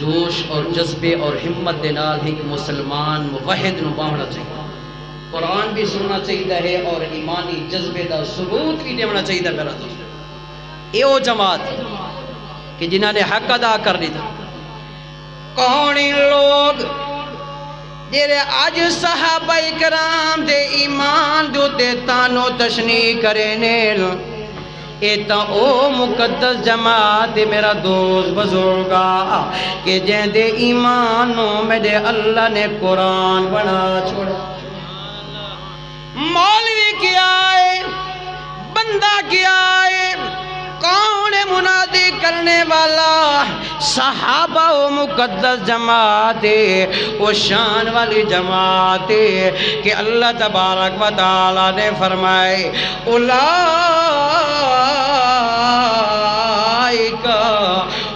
جوش اور جذبے اور ہمت دے نال ایک مسلمان موحد نو باہنا چاہیے، قرآن بھی سننا چاہیے ہے اور ایمانی جذبے دا ثبوت بھی دینا چاہیے میرا دوست۔ یہ وہ جماعت کہ جنہاں نے حق ادا کر لیتا۔ کون لوگ جڑے اج صحابہ کرام دے ایمان دے تے تانو تشنیع کرے نے، اے تا او مقدس جماعت میرا دوست بزرگا کہ جن دے ایمان نو میرے اللہ نے قرآن بنا چھوڑا۔ مولوی کیا ہے، بندہ کیا ہے، کون منادی کرنے والا؟ صحابہ و مقدس جماعت، وہ شان والی جماعت کہ اللہ تبارک و تعالی نے فرمائے اولئک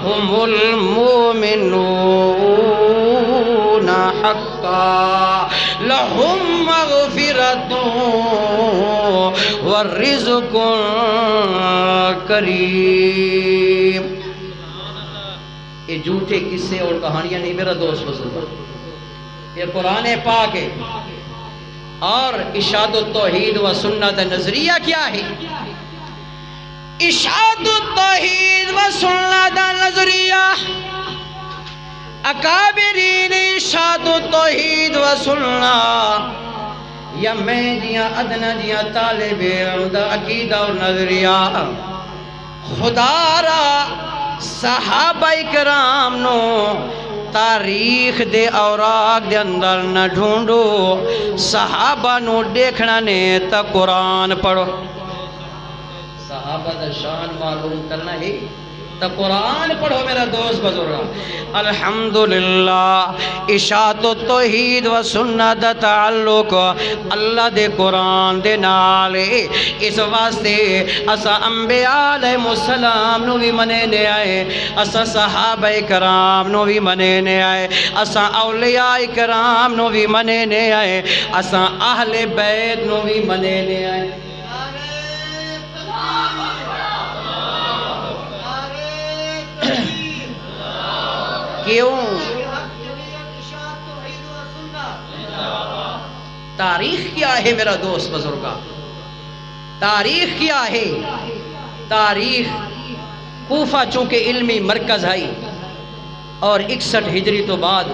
هم المؤمنون حقا لهم مغفرۃ ورزق کریم۔ یہ جھوٹے قصے اور کہانیاں نہیں میرا دوست بزرگ، یہ قرآن پاک ہے۔ اور اشاعت التوحید و سنت نظریہ کیا ہے؟ اشاعت التوحید و سنت نظریہ اکابرین اشاعت التوحید و سنت یا میں جیاں ادنا جیاں طالب علم دا عقیدہ اور نظریہ خدا را صحابہ کرام نو تاریخ دے اوراق دے اندر نہ ڈھونڈو، صحابہ نو دیکھنا نے تا قرآن پڑھو۔ صحابہ دا شان معلوم کرنا ہے تا قرآن پڑھو میرا دوست بزرگا۔ الحمدللہ اشاعت التوحید و سنت دا تعلق اللہ دے قرآن دے نالے، اس واسطے اسا انبیاء علیہ السلام نو بھی منینے آئے، اسا صحابہ کرام نو بھی منینے آئے، اسا اولیاء کرام نو بھی منینے آئے، اسا اہل بیت نو بھی منینے آئے۔ کیوں؟ تاریخ کیا ہے میرا دوست بزرگا؟ تاریخ کیا ہے؟ تاریخ کوفہ چونکہ علمی مرکز ہے اور 61 ہجری تو بعد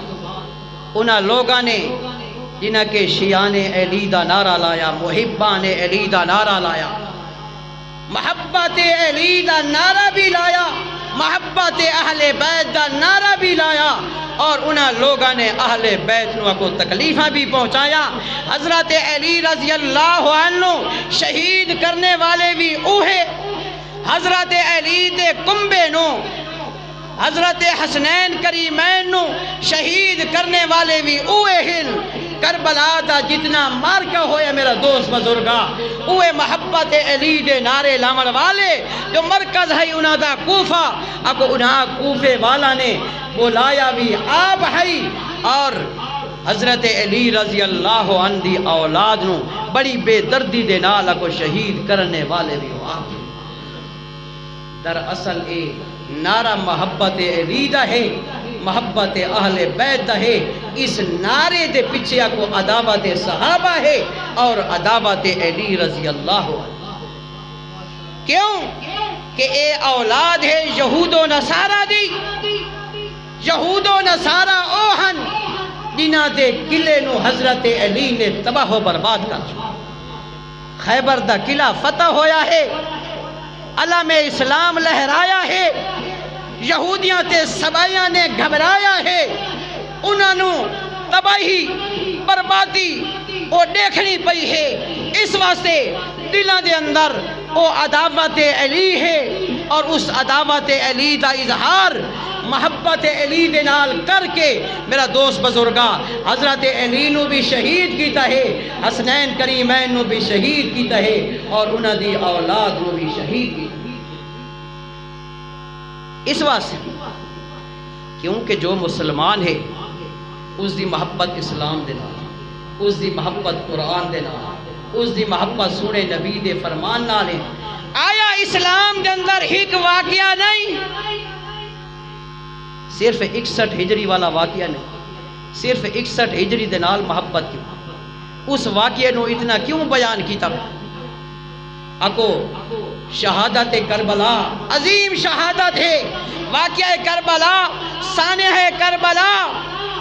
انہاں لوگاں نے جنہاں کے شیعان علی دا نعرہ لایا، محبان علی دا نعرہ لایا، محبت علی دا نعرہ بھی لایا، محبت اہل بیت دا نعرہ بھی لایا، اور انہاں لوگاں نے اہل بیت نو کو تکلیفہ بھی پہنچایا۔ حضرت علی رضی اللہ عنہ شہید کرنے والے بھی اوہے، حضرت علی دے کنبے نو، حضرت حسنین کریمین نو شہید کرنے والے بھی اوہے ہیں۔ کربلا دا جتنا مارکا ہویا میرا دوست بزرگا، اوے محبت علی دے نعرے لامن والے جو مرکز ہے انہاں دا کوفہ، اکو انہاں کوفے والا نے بلایا بھی آپ ہے، اور حضرت علی رضی اللہ عنہ دی اولاد نو بڑی بے دردی دے نال کو شہید کرنے والے بھی ہو آپ۔ در اصل اے نعرہ محبت علی دا ہے، محبت اہل بیت دا ہے، اس نعرے دے پیچھے کو عداوت صحابہ ہے اور عداوت علی رضی اللہ عنہ۔ کیوں کہ اے اولاد ہے یہود و نصارہ دی، یہود و نصارہ اوہن جنہ دے قلعے نو حضرت علی نے تباہ و برباد کر چکا۔ خیبر دا قلعہ فتح ہویا ہے، علم اسلام لہرایا ہے، یہودیاں تے سبائیاں نے گھبرایا ہے، انہوں نے تباہی بربادی وہ دیکھنی پئی ہے، اس واسطے دلوں دے اندر وہ عداوت علی ہے، اور اس عداوت علی دا اظہار محبت علی دے نال کر کے میرا دوست بزرگا حضرت علی نو بھی شہید کیتا ہے، حسنین کریمین نو بھی شہید کیتا ہے، اور انہاں دی اولاد نو بھی شہید کیتا ہے۔ اس واسطے کیونکہ جو مسلمان ہے اس دی محبت اسلام دے نال، اس دی محبت قرآن دے نال، اس دی محبت سونے نبی دے فرمان نال ہے۔ آیا اسلام دے اندر ایک واقعہ نہیں صرف 61 ہجری والا واقعہ نہیں، صرف 61 ہجری دے نال محبت کیوں، اس واقعے نو اتنا کیوں بیان کیتا؟ اکو شہادت کربلا عظیم شہادت ہے، واقعہ کربلا، سانحہ کربلا،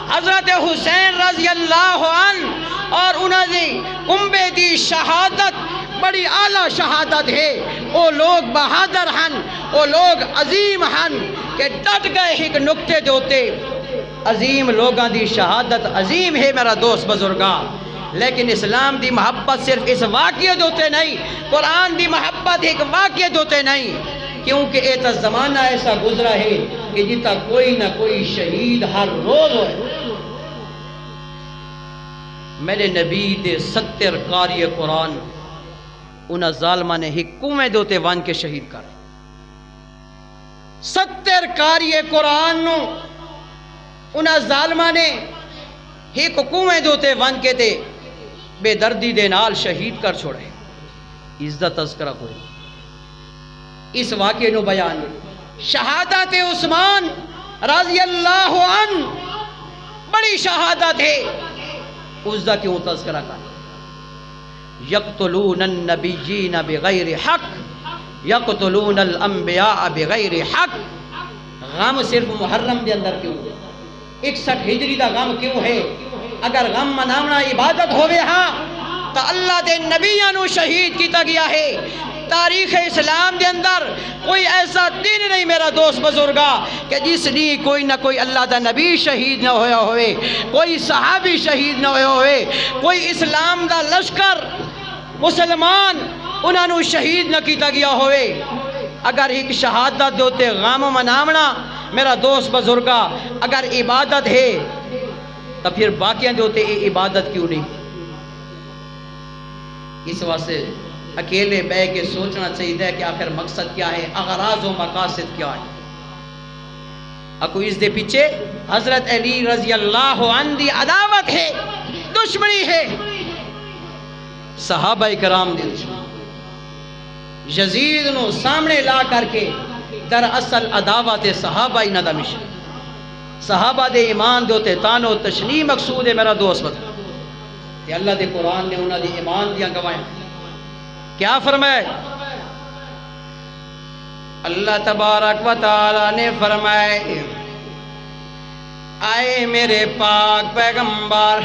حضرت حسین رضی اللہ عنہ اور انہاں دی کنبے دی شہادت بڑی اعلیٰ شہادت ہے۔ وہ لوگ بہادر ہن، وہ لوگ عظیم ہن کہ ڈٹ گئے ایک نقطے دوتے۔ عظیم لوگاں دی شہادت عظیم ہے میرا دوست بزرگاں، لیکن اسلام دی محبت صرف اس واقعے دوتے نہیں، قرآن دی محبت ایک واقعے دوتے نہیں، کیونکہ ایتا زمانہ ایسا گزرا ہے کہ جتا کوئی نہ کوئی شہید ہر روز ہوئے۔ میرے نبی دے 70 قاری قرآن انہاں ظالمہ نے حکومے دوتے وان کے شہید کر، 70 قاری قرآن نو انہاں ظالمہ نے ایک حکومے دوتے وان کے تے بے دردی دے نال شہید کر چھوڑے۔ عزت تذکرہ کوئی اس واقعے نو بیان شہادت عثمان رضی اللہ عنہ بڑی شہادت ہے، اس دا کیوں تذکرہ کر؟ یقتلون النبیین بغیر حق یقتلون الانبیاء بغیر حق۔ غم صرف محرم دے اندر کیوں؟ 61 ہجری دا غم کیوں ہے؟ اگر غم مناونا عبادت ہوئے ہاں تو اللہ دے نبیوں نو شہید کیتا گیا ہے۔ تاریخ اسلام دے اندر کوئی ایسا دن نہیں میرا دوست بزرگا کہ جس نے کوئی نہ کوئی اللہ دا نبی شہید نہ ہویا ہوئے، کوئی صحابی شہید نہ ہویا ہوئے، کوئی اسلام دا لشکر مسلمان انہاں نو شہید نہ کیتا گیا ہوئے۔ اگر ایک شہادت دوتے غم مناونا میرا دوست بزرگا اگر عبادت ہے تو پھر باقیاں دوتے یہ عبادت کیوں نہیں؟ اس واسطے اکیلے بے کے سوچنا چاہیے کہ آخر مقصد کیا ہے، اغراض و مقاصد کیا ہے۔ اکو اس دے پیچھے حضرت علی رضی اللہ عنہ دی عداوت ہے، دشمنی ہے، صحابہ کرام دی دشمنی۔ یزید نو سامنے لا کر کے دراصل عداوت صحابہ ہی نہ دا مشن، صحابہ دے ایمان دوتے تانو تشنیح مقصود ہے میرا دوست بتا کہ اللہ دے قرآن نے انہاں دی ایمان دیاں گوائیں کیا فرمائے؟ اللہ تبارک و تعالی نے فرمائے آئے میرے پاک پیغمبر